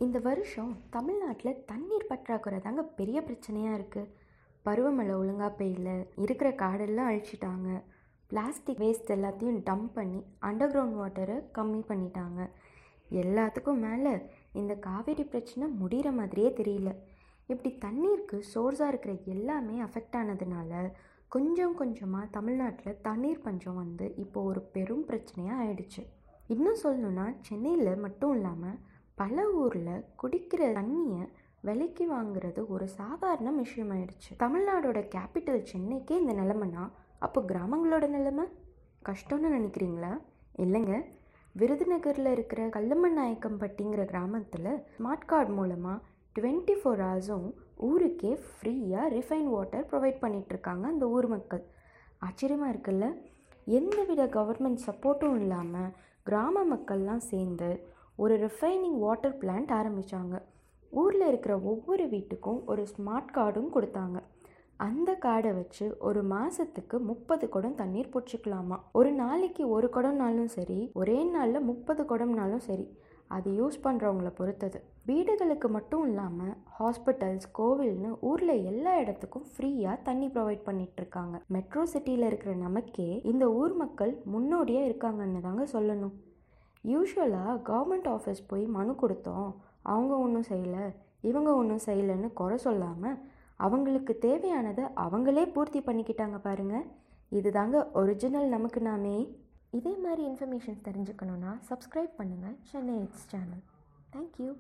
இந்த வருஷம் தமிழ்நாட்டில் தண்ணீர் பற்றாக்குறை தாங்க பெரிய பிரச்சனையாக இருக்குது. பருவமழை ஒழுங்காக பெய்யல, இருக்கிற காடெல்லாம் அழிச்சிட்டாங்க, பிளாஸ்டிக் வேஸ்ட் எல்லாத்தையும் டம்ப் பண்ணி அண்டர் கிரவுண்ட் வாட்டரை கம்மி பண்ணிட்டாங்க. எல்லாத்துக்கும் மேலே இந்த காவேரி பிரச்சனை முடிகிற மாதிரியே தெரியல. இப்படி தண்ணீருக்கு சோர்ஸாக இருக்கிற எல்லாமே அஃபெக்ட் ஆனதுனால கொஞ்சம் கொஞ்சமாக தமிழ்நாட்டில் தண்ணீர் பஞ்சம் வந்து இப்போது ஒரு பெரும் பிரச்சனையாக ஆயிடுச்சு. இன்னும் சொல்லணுன்னா சென்னையில் மட்டும் இல்லாமல் பல ஊரில் குடிக்கிற தண்ணியை விலைக்கு வாங்குறது ஒரு சாதாரண விஷயமாயிடுச்சு. தமிழ்நாடோட கேபிட்டல் சென்னைக்கே இந்த நிலைமைனா அப்போ கிராமங்களோட நிலைமை கஷ்டம்னு நினைக்கிறீங்களா? இல்லைங்க, விருதுநகரில் இருக்கிற கல்லம்மன் நாயக்கம்பட்டிங்கிற கிராமத்தில் ஸ்மார்ட் கார்டு மூலமாக 24 ஹவர்ஸும் ஊருக்கே ஃப்ரீயாக ரிஃபைன் வாட்டர் ப்ரொவைட் பண்ணிகிட்ருக்காங்க அந்த ஊர் மக்கள். ஆச்சரியமாக இருக்குல்ல? எந்தவித கவர்மெண்ட் சப்போர்ட்டும் இல்லாமல் கிராம மக்கள்லாம் சேர்ந்து ஒரு ரிஃபைனிங் வாட்டர் பிளான்ட் ஆரம்பித்தாங்க. ஊரில் இருக்கிற ஒவ்வொரு வீட்டுக்கும் ஒரு ஸ்மார்ட் கார்டும் கொடுத்தாங்க. அந்த கார்டை வச்சு ஒரு மாதத்துக்கு 30 குடம் தண்ணீர் பிடிச்சிக்கலாமா. ஒரு நாளைக்கு 1 குடம்னாலும் சரி, ஒரே நாளில் 30 குடம்னாலும் சரி, அது யூஸ் பண்ணுறவங்கள பொறுத்தது. வீடுகளுக்கு மட்டும் இல்லாமல் ஹாஸ்பிட்டல்ஸ், கோவில்னு ஊரில் எல்லா இடத்துக்கும் ஃப்ரீயாக தண்ணி ப்ரொவைட் பண்ணிகிட்ருக்காங்க. மெட்ரோ சிட்டியில் இருக்கிற நமக்கே இந்த ஊர் மக்கள் முன்னோடியாக இருக்காங்கன்னு தாங்க சொல்லணும். யூஸ்வலாக கவர்மெண்ட் ஆஃபீஸ் போய் மனு கொடுத்தோம், அவங்க ஒன்றும் செய்யலை, இவங்க ஒன்றும் செய்யலைன்னு குறை சொல்லாமல் அவங்களுக்கு தேவையானதை அவங்களே பூர்த்தி பண்ணிக்கிட்டாங்க பாருங்கள். இது தாங்க ஒரிஜினல் நமக்கு நாமே. இதே மாதிரி இன்ஃபர்மேஷன்ஸ் தெரிஞ்சுக்கணுன்னா சப்ஸ்கிரைப் பண்ணுங்கள் சென்னை எட்ஸ் சேனல். தேங்க்யூ.